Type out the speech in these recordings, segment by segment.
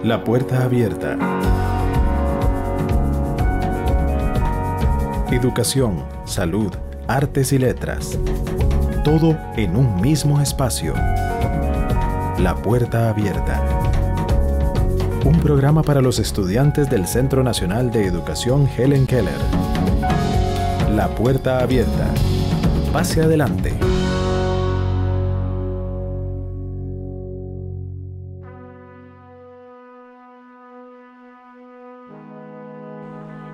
La puerta abierta. Educación, salud, artes y letras. Todo en un mismo espacio. La puerta abierta. Un programa para los estudiantes del Centro Nacional de Educación Helen Keller. La puerta abierta. Pase adelante.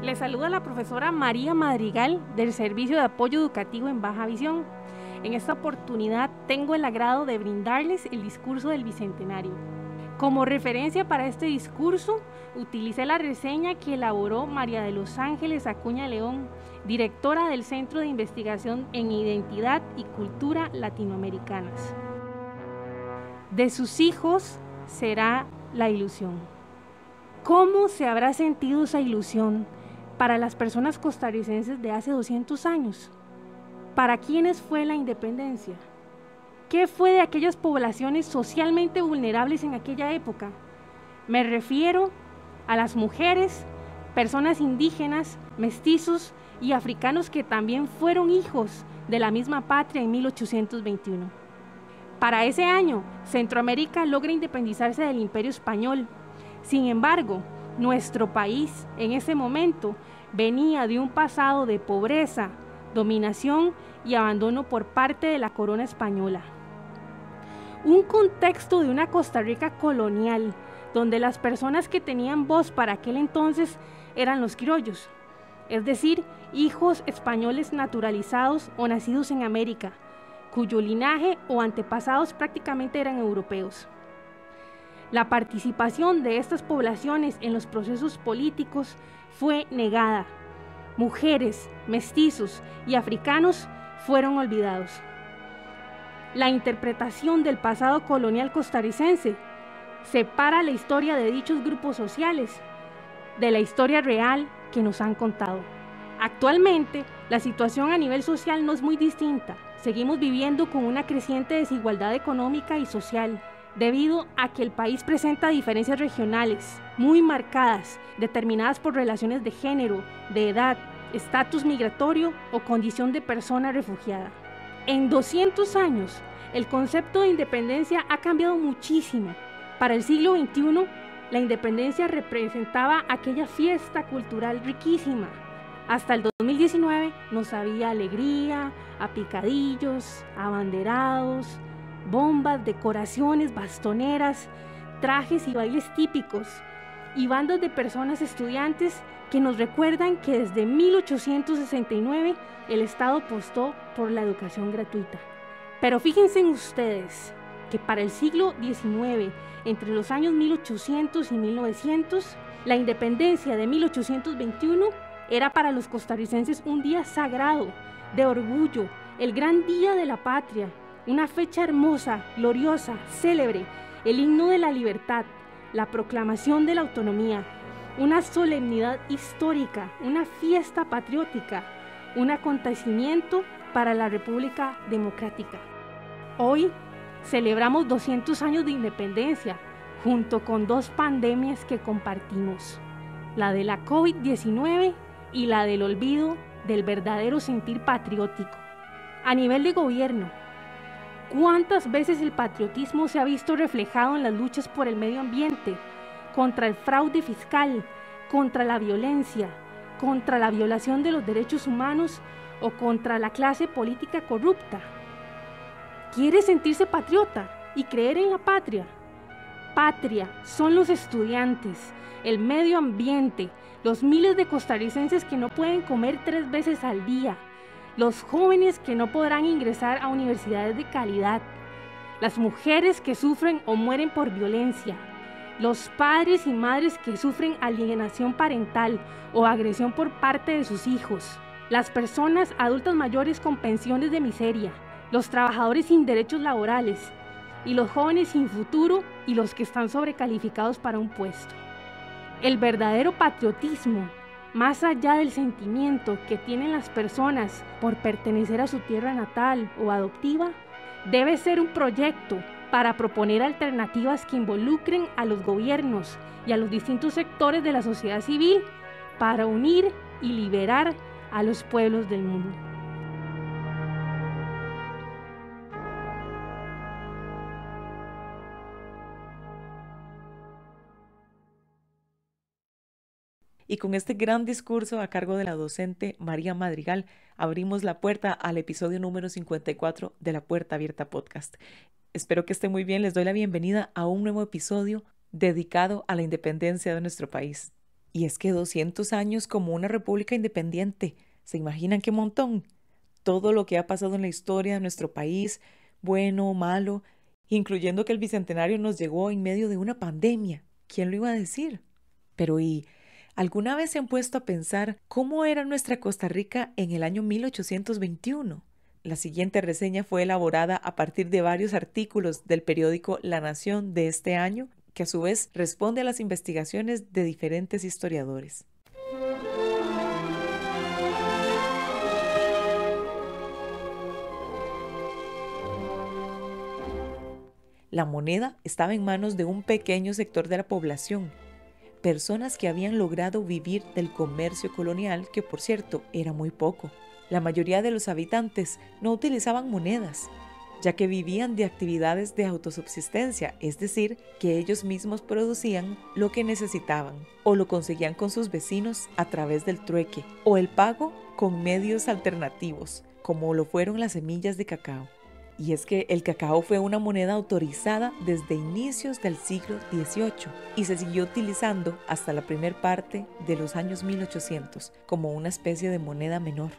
Les saluda la profesora María Madrigal del Servicio de Apoyo Educativo en Baja Visión. En esta oportunidad tengo el agrado de brindarles el discurso del Bicentenario. Como referencia para este discurso, utilicé la reseña que elaboró María de los Ángeles Acuña León, directora del Centro de Investigación en Identidad y Cultura Latinoamericanas. De sus hijos será la ilusión. ¿Cómo se habrá sentido esa ilusión para las personas costarricenses de hace 200 años? ¿Para quiénes fue la independencia? ¿Qué fue de aquellas poblaciones socialmente vulnerables en aquella época? Me refiero a las mujeres, personas indígenas, mestizos y africanos que también fueron hijos de la misma patria en 1821. Para ese año, Centroamérica logra independizarse del Imperio Español. Sin embargo, nuestro país en ese momento venía de un pasado de pobreza, dominación y abandono por parte de la corona española. Un contexto de una Costa Rica colonial, donde las personas que tenían voz para aquel entonces eran los criollos, es decir, hijos españoles naturalizados o nacidos en América, cuyo linaje o antepasados prácticamente eran europeos. La participación de estas poblaciones en los procesos políticos fue negada. Mujeres, mestizos y africanos fueron olvidados. La interpretación del pasado colonial costarricense separa la historia de dichos grupos sociales de la historia real que nos han contado. Actualmente, la situación a nivel social no es muy distinta. Seguimos viviendo con una creciente desigualdad económica y social, debido a que el país presenta diferencias regionales muy marcadas, determinadas por relaciones de género, de edad, estatus migratorio o condición de persona refugiada. En 200 años, el concepto de independencia ha cambiado muchísimo. Para el siglo XXI, la independencia representaba aquella fiesta cultural riquísima. Hasta el 2019 nos había alegría, a picadillos, abanderados, bombas, decoraciones, bastoneras, trajes y bailes típicos, y bandas de personas estudiantes que nos recuerdan que desde 1869 el Estado apostó por la educación gratuita. Pero fíjense ustedes que para el siglo XIX, entre los años 1800 y 1900, la independencia de 1821 era para los costarricenses un día sagrado, de orgullo, el gran día de la patria, una fecha hermosa, gloriosa, célebre, el himno de la libertad, la proclamación de la autonomía, una solemnidad histórica, una fiesta patriótica, un acontecimiento para la República Democrática. Hoy celebramos 200 años de independencia, junto con dos pandemias que compartimos, la de la COVID-19 y la del olvido del verdadero sentir patriótico. A nivel de gobierno, ¿cuántas veces el patriotismo se ha visto reflejado en las luchas por el medio ambiente, contra el fraude fiscal, contra la violencia, contra la violación de los derechos humanos o contra la clase política corrupta? ¿Quiere sentirse patriota y creer en la patria? Patria son los estudiantes, el medio ambiente, los miles de costarricenses que no pueden comer 3 veces al día, los jóvenes que no podrán ingresar a universidades de calidad, las mujeres que sufren o mueren por violencia, los padres y madres que sufren alienación parental o agresión por parte de sus hijos, las personas adultas mayores con pensiones de miseria, los trabajadores sin derechos laborales y los jóvenes sin futuro y los que están sobrecalificados para un puesto. El verdadero patriotismo, más allá del sentimiento que tienen las personas por pertenecer a su tierra natal o adoptiva, debe ser un proyecto para proponer alternativas que involucren a los gobiernos y a los distintos sectores de la sociedad civil para unir y liberar a los pueblos del mundo. Y con este gran discurso a cargo de la docente María Madrigal, abrimos la puerta al episodio número 54 de La Puerta Abierta Podcast. Espero que esté muy bien. Les doy la bienvenida a un nuevo episodio dedicado a la independencia de nuestro país. Y es que 200 años como una república independiente. ¿Se imaginan qué montón? Todo lo que ha pasado en la historia de nuestro país, bueno o malo, incluyendo que el bicentenario nos llegó en medio de una pandemia. ¿Quién lo iba a decir? Pero ¿alguna vez se han puesto a pensar cómo era nuestra Costa Rica en el año 1821? La siguiente reseña fue elaborada a partir de varios artículos del periódico La Nación de este año, que a su vez responde a las investigaciones de diferentes historiadores. La moneda estaba en manos de un pequeño sector de la población, personas que habían logrado vivir del comercio colonial, que por cierto era muy poco. La mayoría de los habitantes no utilizaban monedas, ya que vivían de actividades de autosubsistencia, es decir, que ellos mismos producían lo que necesitaban o lo conseguían con sus vecinos a través del trueque o el pago con medios alternativos, como lo fueron las semillas de cacao. Y es que el cacao fue una moneda autorizada desde inicios del siglo XVIII y se siguió utilizando hasta la primer parte de los años 1800 como una especie de moneda menor.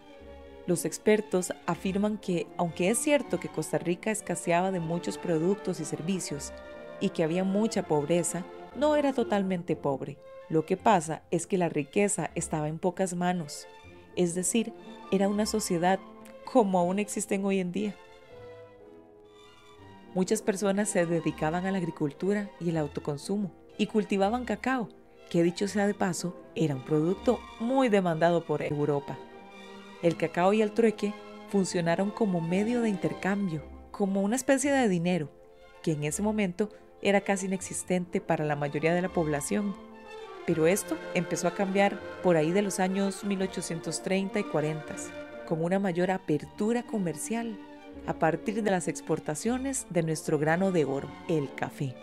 Los expertos afirman que, aunque es cierto que Costa Rica escaseaba de muchos productos y servicios y que había mucha pobreza, no era totalmente pobre. Lo que pasa es que la riqueza estaba en pocas manos, es decir, era una sociedad como aún existen hoy en día. Muchas personas se dedicaban a la agricultura y el autoconsumo y cultivaban cacao, que dicho sea de paso, era un producto muy demandado por Europa. El cacao y el trueque funcionaron como medio de intercambio, como una especie de dinero, que en ese momento era casi inexistente para la mayoría de la población. Pero esto empezó a cambiar por ahí de los años 1830 y 40, con una mayor apertura comercial, a partir de las exportaciones de nuestro grano de oro, el café.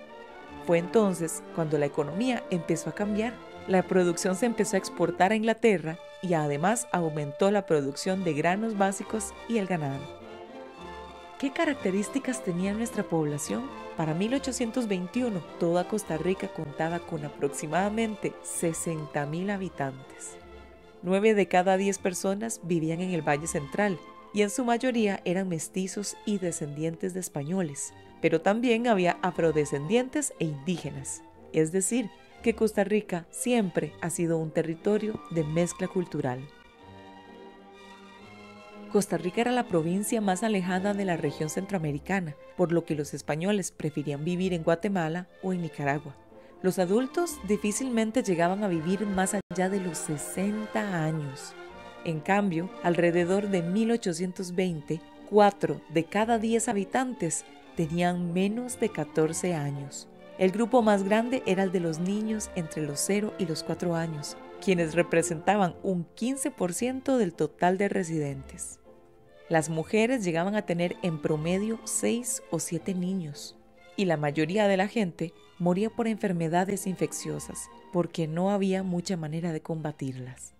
Fue entonces cuando la economía empezó a cambiar. La producción se empezó a exportar a Inglaterra y además aumentó la producción de granos básicos y el ganado. ¿Qué características tenía nuestra población? Para 1821, toda Costa Rica contaba con aproximadamente 60,000 habitantes. 9 de cada 10 personas vivían en el Valle Central y en su mayoría eran mestizos y descendientes de españoles, pero también había afrodescendientes e indígenas, es decir, que Costa Rica siempre ha sido un territorio de mezcla cultural. Costa Rica era la provincia más alejada de la región centroamericana, por lo que los españoles preferían vivir en Guatemala o en Nicaragua. Los adultos difícilmente llegaban a vivir más allá de los 60 años. En cambio, alrededor de 1820, 4 de cada 10 habitantes tenían menos de 14 años. El grupo más grande era el de los niños entre los 0 y los 4 años, quienes representaban un 15% del total de residentes. Las mujeres llegaban a tener en promedio 6 o 7 niños, y la mayoría de la gente moría por enfermedades infecciosas, porque no había mucha manera de combatirlas.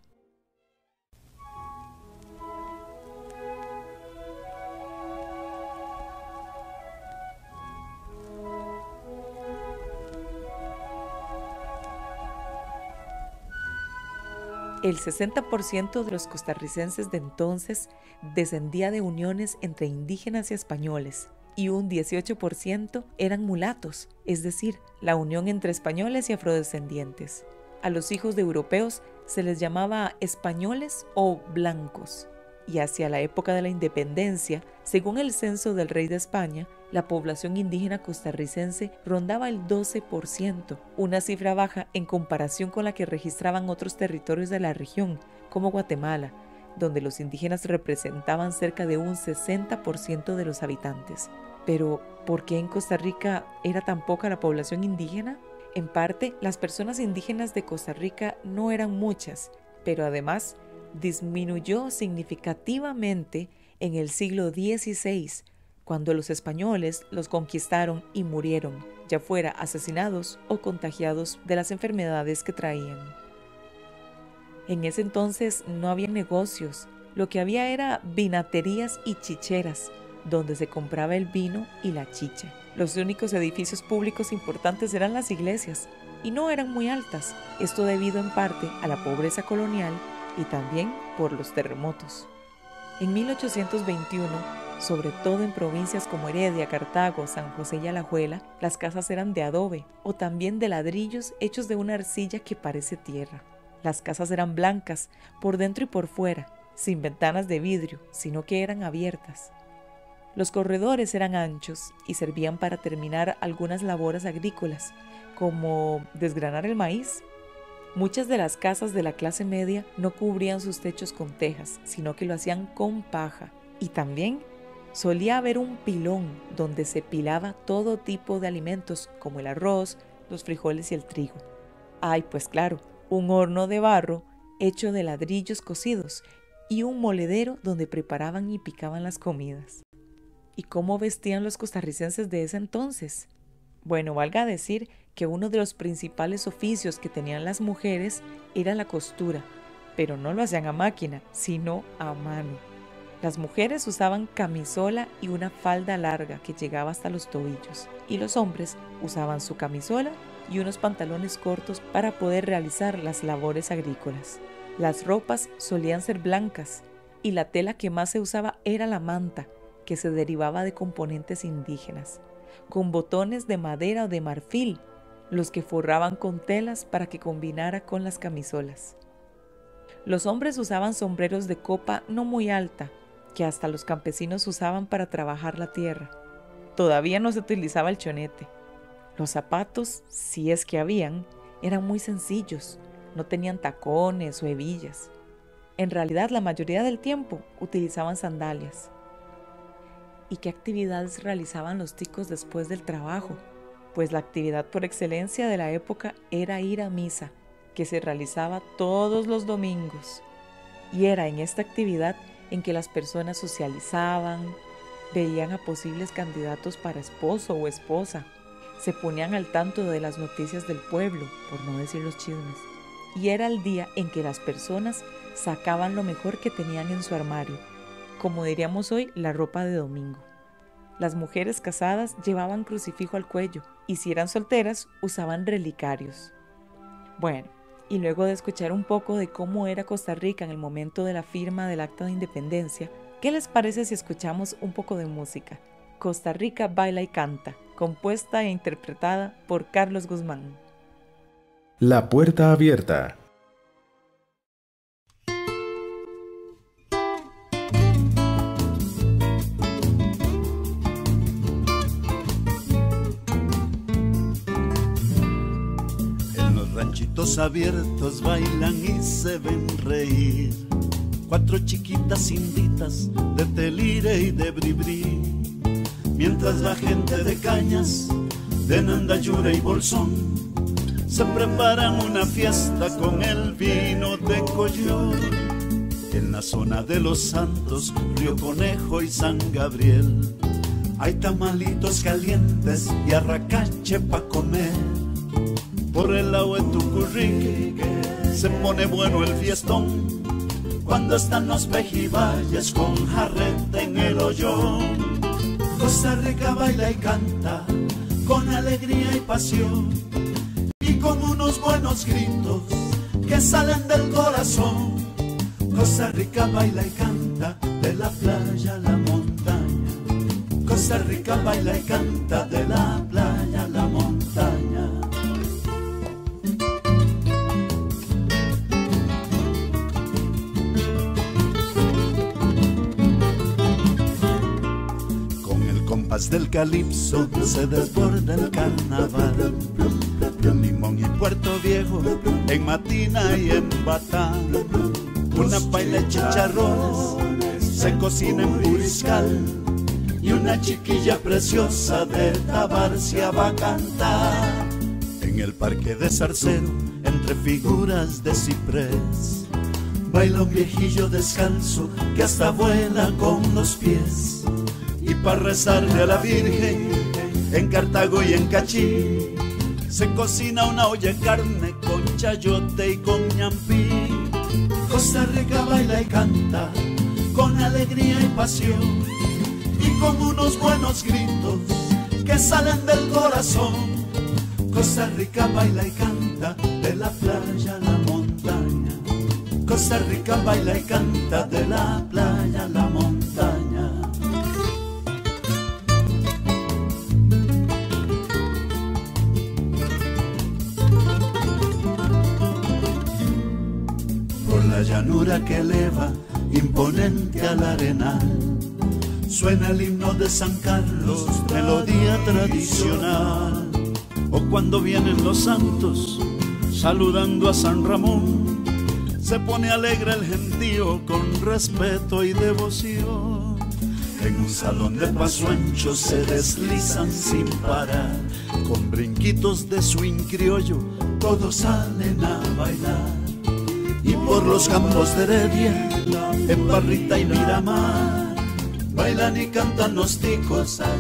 El 60% de los costarricenses de entonces descendía de uniones entre indígenas y españoles, y un 18% eran mulatos, es decir, la unión entre españoles y afrodescendientes. A los hijos de europeos se les llamaba españoles o blancos. Y hacia la época de la independencia, según el censo del rey de España, la población indígena costarricense rondaba el 12%, una cifra baja en comparación con la que registraban otros territorios de la región, como Guatemala, donde los indígenas representaban cerca de un 60% de los habitantes. Pero, ¿por qué en Costa Rica era tan poca la población indígena? En parte, las personas indígenas de Costa Rica no eran muchas, pero además disminuyó significativamente en el siglo XVI, cuando los españoles los conquistaron y murieron, ya fuera asesinados o contagiados de las enfermedades que traían. En ese entonces no había negocios, lo que había era vinaterías y chicheras, donde se compraba el vino y la chicha. Los únicos edificios públicos importantes eran las iglesias, y no eran muy altas, esto debido en parte a la pobreza colonial y también por los terremotos. En 1821, sobre todo en provincias como Heredia, Cartago, San José y Alajuela, las casas eran de adobe o también de ladrillos hechos de una arcilla que parece tierra. Las casas eran blancas por dentro y por fuera, sin ventanas de vidrio, sino que eran abiertas. Los corredores eran anchos y servían para terminar algunas labores agrícolas, como desgranar el maíz. Muchas de las casas de la clase media no cubrían sus techos con tejas, sino que lo hacían con paja. Y también solía haber un pilón donde se pilaba todo tipo de alimentos, como el arroz, los frijoles y el trigo. Ay, pues claro, un horno de barro hecho de ladrillos cocidos y un moledero donde preparaban y picaban las comidas. ¿Y cómo vestían los costarricenses de ese entonces? Bueno, valga decir que uno de los principales oficios que tenían las mujeres era la costura, pero no lo hacían a máquina, sino a mano. Las mujeres usaban camisola y una falda larga que llegaba hasta los tobillos, y los hombres usaban su camisola y unos pantalones cortos para poder realizar las labores agrícolas. Las ropas solían ser blancas, y la tela que más se usaba era la manta, que se derivaba de componentes indígenas, con botones de madera o de marfil, los que forraban con telas para que combinara con las camisolas. Los hombres usaban sombreros de copa no muy alta, que hasta los campesinos usaban para trabajar la tierra. Todavía no se utilizaba el chonete. Los zapatos, si es que habían, eran muy sencillos, no tenían tacones o hebillas. En realidad, la mayoría del tiempo utilizaban sandalias. ¿Y qué actividades realizaban los ticos después del trabajo? Pues la actividad por excelencia de la época era ir a misa, que se realizaba todos los domingos. Y era en esta actividad en que las personas socializaban, veían a posibles candidatos para esposo o esposa, se ponían al tanto de las noticias del pueblo, por no decir los chismes. Y era el día en que las personas sacaban lo mejor que tenían en su armario, como diríamos hoy, la ropa de domingo. Las mujeres casadas llevaban crucifijo al cuello y si eran solteras usaban relicarios. Bueno, y luego de escuchar un poco de cómo era Costa Rica en el momento de la firma del Acta de Independencia, ¿qué les parece si escuchamos un poco de música? Costa Rica baila y canta, compuesta e interpretada por Carlos Guzmán. La puerta abierta. Ranchitos abiertos bailan y se ven reír 4 chiquitas inditas de telire y de bribri, mientras la gente de Cañas, de Nandayure y Bolsón se preparan una fiesta con el vino de Coyol. En la zona de Los Santos, Río Conejo y San Gabriel hay tamalitos calientes y arracache pa' comer. Por el lado de Tucurrique se pone bueno el fiestón, cuando están los pejibayes con jarrete en el hoyón. Costa Rica baila y canta con alegría y pasión, y con unos buenos gritos que salen del corazón. Costa Rica baila y canta de la playa a la montaña. Costa Rica baila y canta de la playa a la montaña. Del calipso se desborda el carnaval, en Limón y Puerto Viejo, en Matina y en Batán. Una paila de chicharrones se cocina en Puriscal, y una chiquilla preciosa de Tabarcia va a cantar. En el parque de Zarcero, entre figuras de ciprés, baila un viejillo descalzo que hasta vuela con los pies. Y para rezarle a la Virgen, en Cartago y en Cachí, se cocina una olla de carne con chayote y con ñampí. Costa Rica baila y canta con alegría y pasión, y con unos buenos gritos que salen del corazón. Costa Rica baila y canta de la playa a la montaña. Costa Rica baila y canta de la playa a la montaña. Por la llanura que eleva imponente al arenal, suena el himno de San Carlos, melodía tradicional. O cuando vienen los santos saludando a San Ramón, se pone alegre el gentío con respeto y devoción. En un salón de paso ancho se deslizan sin parar, con brinquitos de swing criollo todos salen a bailar. Y por los campos de Heredia, en Parrita y Miramar, bailan y cantan los ticos a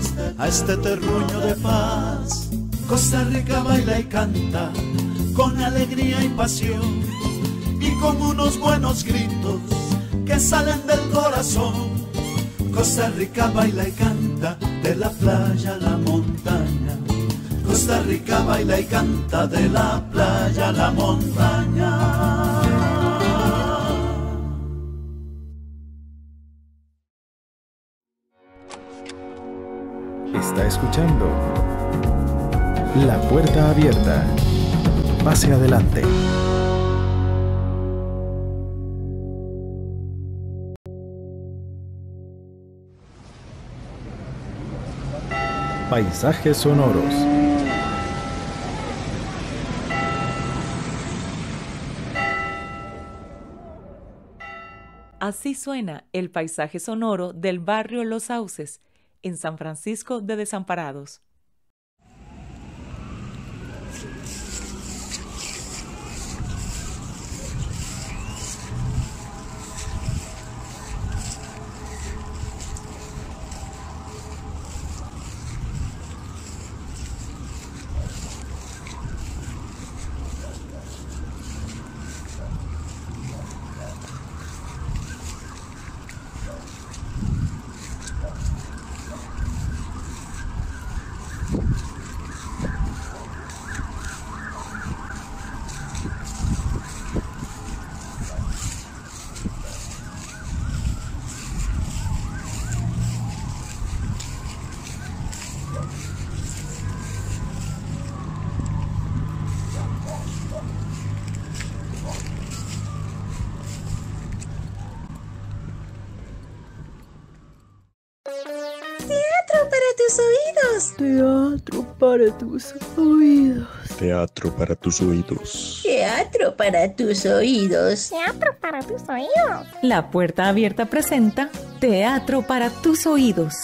este terruño de paz. Costa Rica baila y canta con alegría y pasión, y con unos buenos gritos que salen del corazón. Costa Rica baila y canta de la playa a la montaña. Costa Rica baila y canta de la playa a la montaña. Está escuchando La Puerta Abierta. Pase adelante. Paisajes sonoros. Así suena el paisaje sonoro del barrio Los Sauces, en San Francisco de Desamparados. Teatro para tus oídos. Teatro para tus oídos. Teatro para tus oídos. Teatro para tus oídos. La Puerta Abierta presenta Teatro para tus oídos.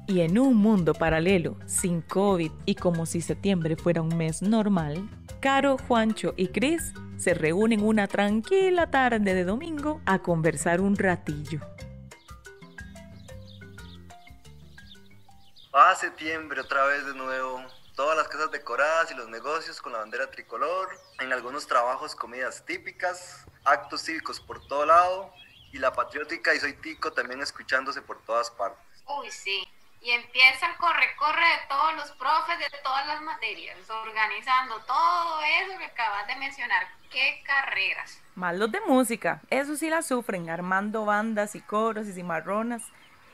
Y en un mundo paralelo, sin COVID y como si septiembre fuera un mes normal, Caro, Juancho y Cris se reúnen una tranquila tarde de domingo a conversar un ratillo. Septiembre otra vez de nuevo, todas las casas decoradas y los negocios con la bandera tricolor, en algunos trabajos comidas típicas, actos cívicos por todo lado y la patriótica y soy tico también escuchándose por todas partes. Uy, sí. Y empieza el corre-corre de todos los profes de todas las materias, organizando todo eso que acabas de mencionar. ¡Qué carreras! Más los de música, eso sí la sufren, armando bandas y coros y cimarronas.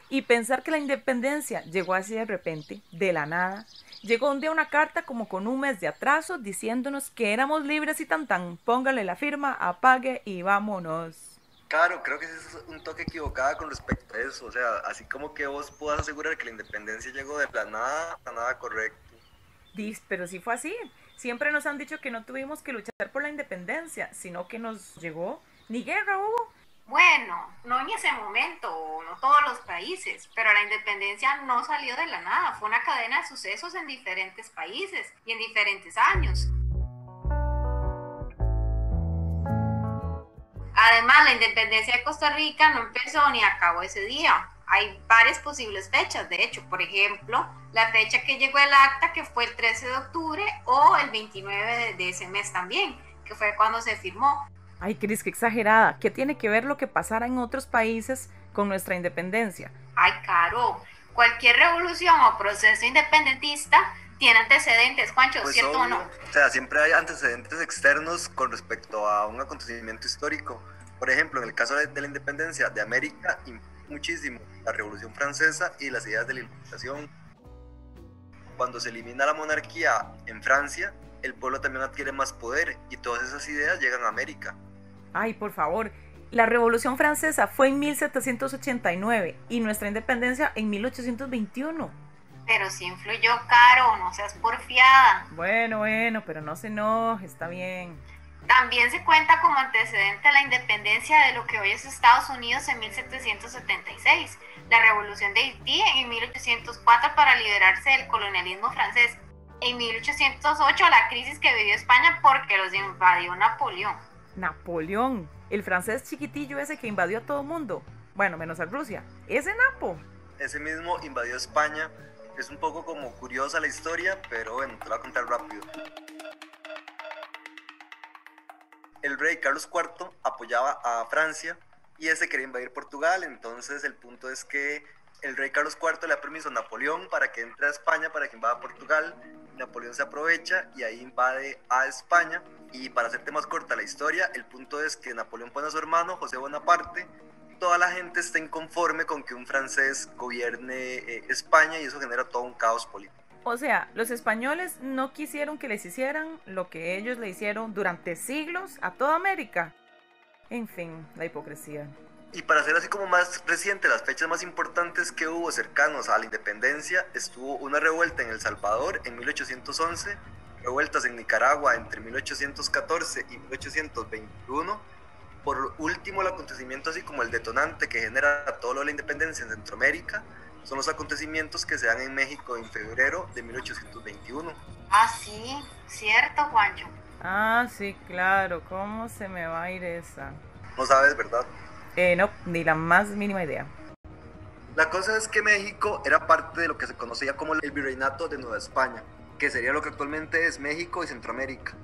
Y pensar que la independencia llegó así de repente, de la nada. Llegó un día una carta como con un mes de atraso diciéndonos que éramos libres y tan, póngale la firma, apague y vámonos. Claro, creo que ese es un toque equivocado con respecto a eso, o sea, así como que vos puedas asegurar que la independencia llegó de la nada correcto. Pero sí fue así. Siempre nos han dicho que no tuvimos que luchar por la independencia, sino que nos llegó. Ni guerra hubo. Bueno, no en ese momento, no todos los países, pero la independencia no salió de la nada, fue una cadena de sucesos en diferentes países y en diferentes años. Además, la independencia de Costa Rica no empezó ni acabó ese día. Hay varias posibles fechas, de hecho, por ejemplo, la fecha que llegó el acta, que fue el 13 de octubre, o el 29 de ese mes también, que fue cuando se firmó. Ay, Cris, qué exagerada. ¿Qué tiene que ver lo que pasara en otros países con nuestra independencia? Ay, Caro, cualquier revolución o proceso independentista tiene antecedentes, Juancho, Pues ¿cierto obvio. o no? O sea, siempre hay antecedentes externos con respecto a un acontecimiento histórico. Por ejemplo, en el caso de la independencia de América, muchísimo la Revolución Francesa y las ideas de la Ilustración. Cuando se elimina la monarquía en Francia, el pueblo también adquiere más poder y todas esas ideas llegan a América. Ay, por favor, la Revolución Francesa fue en 1789 y nuestra independencia en 1821. Pero sí influyó, Caro, no seas porfiada. Bueno, pero no se enoje, está bien. También se cuenta como antecedente la independencia de lo que hoy es Estados Unidos en 1776, la Revolución de Haití en 1804 para liberarse del colonialismo francés, en 1808 la crisis que vivió España porque los invadió Napoleón. Napoleón, el francés chiquitillo ese que invadió a todo mundo, bueno, menos a Rusia, ese Napo. Ese mismo invadió España. Es un poco como curiosa la historia, pero bueno, te la voy a contar rápido. El rey Carlos IV apoyaba a Francia y ese quería invadir Portugal, entonces el punto es que el rey Carlos IV le da permiso a Napoleón para que entre a España, para que invada Portugal. Napoleón se aprovecha y ahí invade a España. Y para hacerte más corta la historia, el punto es que Napoleón pone a su hermano José Bonaparte. Toda la gente está inconforme con que un francés gobierne España y eso genera todo un caos político. O sea, los españoles no quisieron que les hicieran lo que ellos le hicieron durante siglos a toda América. En fin, la hipocresía. Y para ser así como más reciente, las fechas más importantes que hubo cercanos a la independencia, estuvo una revuelta en El Salvador en 1811, revueltas en Nicaragua entre 1814 y 1821, por último el acontecimiento así como el detonante que genera todo lo de la independencia en Centroamérica, son los acontecimientos que se dan en México en febrero de 1821. Ah, sí, cierto, Juancho. Ah, sí, claro, ¿cómo se me va a ir esa? No sabes, ¿verdad? No, ni la más mínima idea. La cosa es que México era parte de lo que se conocía como el Virreinato de Nueva España, que sería lo que actualmente es México y Centroamérica.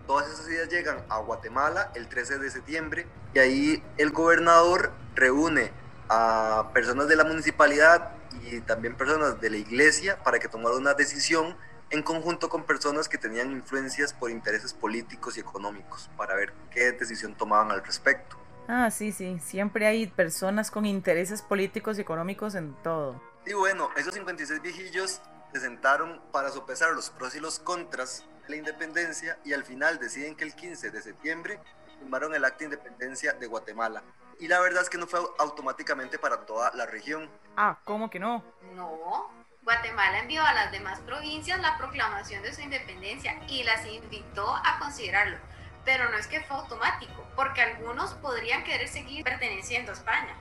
Todas esas ideas llegan a Guatemala el 13 de septiembre y ahí el gobernador reúne a personas de la municipalidad y también personas de la iglesia para que tomaran una decisión en conjunto con personas que tenían influencias por intereses políticos y económicos para ver qué decisión tomaban al respecto. Ah, sí, siempre hay personas con intereses políticos y económicos en todo. Y bueno, esos 56 viejillos se sentaron para sopesar los pros y los contras de la independencia y al final deciden que el 15 de septiembre firmaron el acta de independencia de Guatemala. Y la verdad es que no fue automáticamente para toda la región. Ah, ¿cómo que no? No, Guatemala envió a las demás provincias la proclamación de su independencia y las invitó a considerarlo. Pero no es que fue automático, porque algunos podrían querer seguir perteneciendo a España.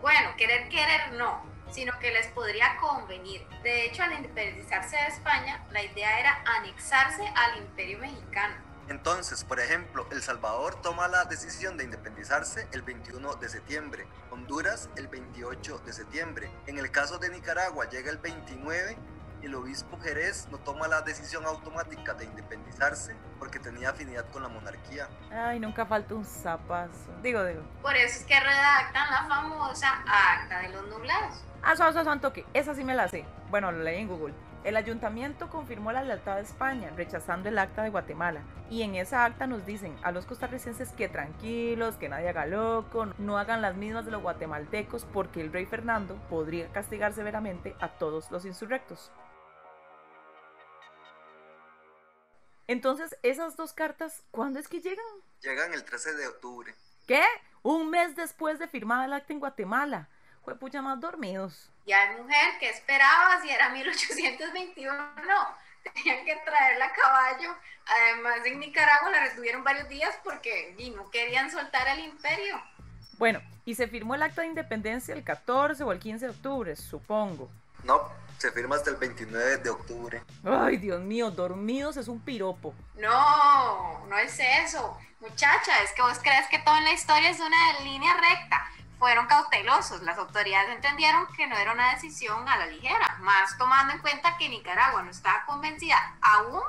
Bueno, querer no, sino que les podría convenir. De hecho, al independizarse de España, la idea era anexarse al Imperio Mexicano. Entonces, por ejemplo, El Salvador toma la decisión de independizarse el 21 de septiembre, Honduras el 28 de septiembre. En el caso de Nicaragua llega el 29 y el obispo Jerez no toma la decisión automática de independizarse porque tenía afinidad con la monarquía. Ay, nunca falta un zapazo. Digo. Por eso es que redactan la famosa Acta de los Nublados. Ah, santo que esa sí me la sé. Bueno, lo leí en Google. El ayuntamiento confirmó la lealtad de España, rechazando el acta de Guatemala. Y en esa acta nos dicen a los costarricenses que tranquilos, que nadie haga loco, no hagan las mismas de los guatemaltecos, porque el rey Fernando podría castigar severamente a todos los insurrectos. Entonces, esas dos cartas, ¿cuándo es que llegan? Llegan el 13 de octubre. ¿Qué? Un mes después de firmada el acta en Guatemala. Juepucha, más dormidos. Ya, mujer, ¿qué esperabas si era 1821? tenían que traerla a caballo. Además, en Nicaragua la retuvieron varios días porque no querían soltar el imperio. Bueno, y se firmó el acta de independencia el 14 o el 15 de octubre, supongo. No, se firma hasta el 29 de octubre. Ay, Dios mío, dormidos es un piropo. No es eso. Muchacha, es que vos crees que todo en la historia es una línea recta. Fueron cautelosos. Las autoridades entendieron que no era una decisión a la ligera, más tomando en cuenta que Nicaragua no estaba convencida aún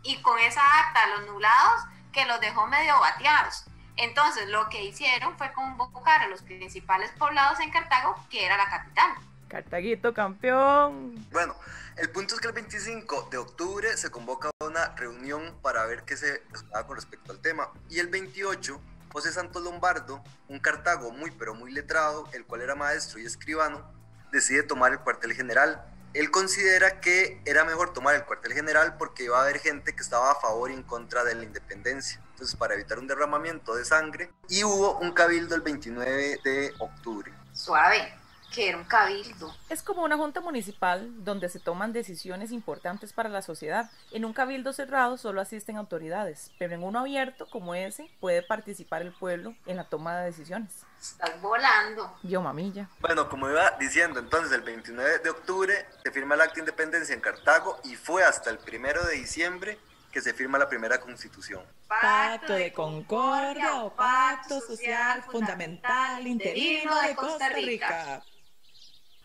y con esa acta de los nublados que los dejó medio bateados. Entonces lo que hicieron fue convocar a los principales poblados en Cartago, que era la capital. Cartaguito campeón. Bueno, el punto es que el 25 de octubre se convoca una reunión para ver qué se haga con respecto al tema. Y el 28, José Santos Lombardo, un Cartago muy pero muy letrado, el cual era maestro y escribano, decide tomar el cuartel general. Él considera que era mejor tomar el cuartel general porque iba a haber gente que estaba a favor y en contra de la independencia. Entonces, para evitar un derramamiento de sangre, y hubo un cabildo el 29 de octubre. Suave, que era un cabildo. Es como una junta municipal donde se toman decisiones importantes para la sociedad. En un cabildo cerrado solo asisten autoridades, pero en uno abierto como ese puede participar el pueblo en la toma de decisiones. Estás volando. Yo, mamilla. Bueno, como iba diciendo, entonces el 29 de octubre se firma el acta de independencia en Cartago y fue hasta el 1 de diciembre que se firma la primera constitución. Pacto de Concordia o Pacto Social Fundamental Interino de Costa Rica.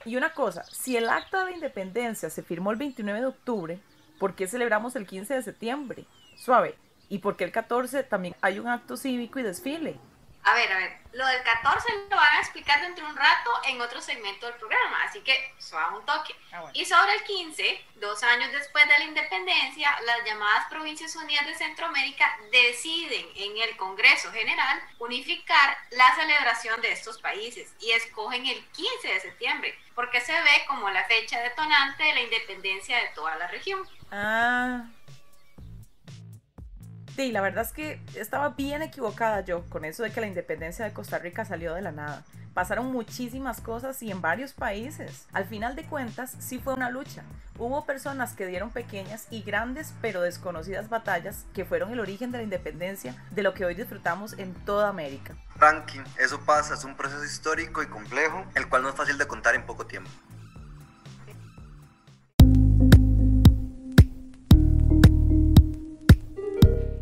Y una cosa, si el acta de independencia se firmó el 29 de octubre, ¿por qué celebramos el 15 de septiembre? Suave. ¿Y por qué el 14 también hay un acto cívico y desfile? A ver, lo del 14 lo van a explicar dentro de un rato en otro segmento del programa, así que suave un toque. Bueno. Y sobre el 15, 2 años después de la independencia, las llamadas Provincias Unidas de Centroamérica deciden en el Congreso General unificar la celebración de estos países y escogen el 15 de septiembre, porque se ve como la fecha detonante de la independencia de toda la región. Sí, la verdad es que estaba bien equivocada yo con eso de que la independencia de Costa Rica salió de la nada. Pasaron muchísimas cosas y en varios países. Al final de cuentas, sí fue una lucha. Hubo personas que dieron pequeñas y grandes pero desconocidas batallas que fueron el origen de la independencia de lo que hoy disfrutamos en toda América. Tranqui, eso pasa, es un proceso histórico y complejo, el cual no es fácil de contar en poco tiempo.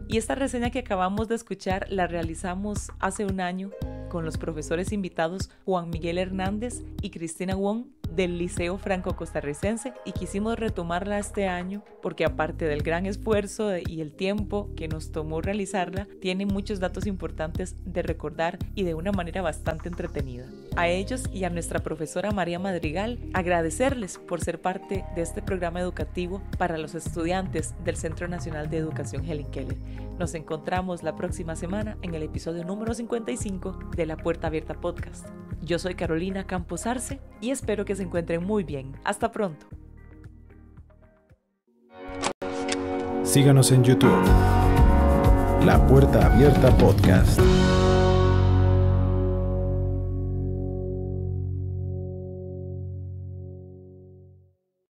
Y esta reseña que acabamos de escuchar la realizamos hace un año con los profesores invitados Juan Miguel Hernández y Cristina Wong del Liceo Franco Costarricense, y quisimos retomarla este año porque aparte del gran esfuerzo y el tiempo que nos tomó realizarla, tiene muchos datos importantes de recordar y de una manera bastante entretenida. A ellos y a nuestra profesora María Madrigal, agradecerles por ser parte de este programa educativo para los estudiantes del Centro Nacional de Educación Helen Keller. Nos encontramos la próxima semana en el episodio número 55 de La Puerta Abierta Podcast. Yo soy Carolina Campos Arce y espero que se encuentren muy bien. Hasta pronto. Síganos en YouTube. La Puerta Abierta Podcast.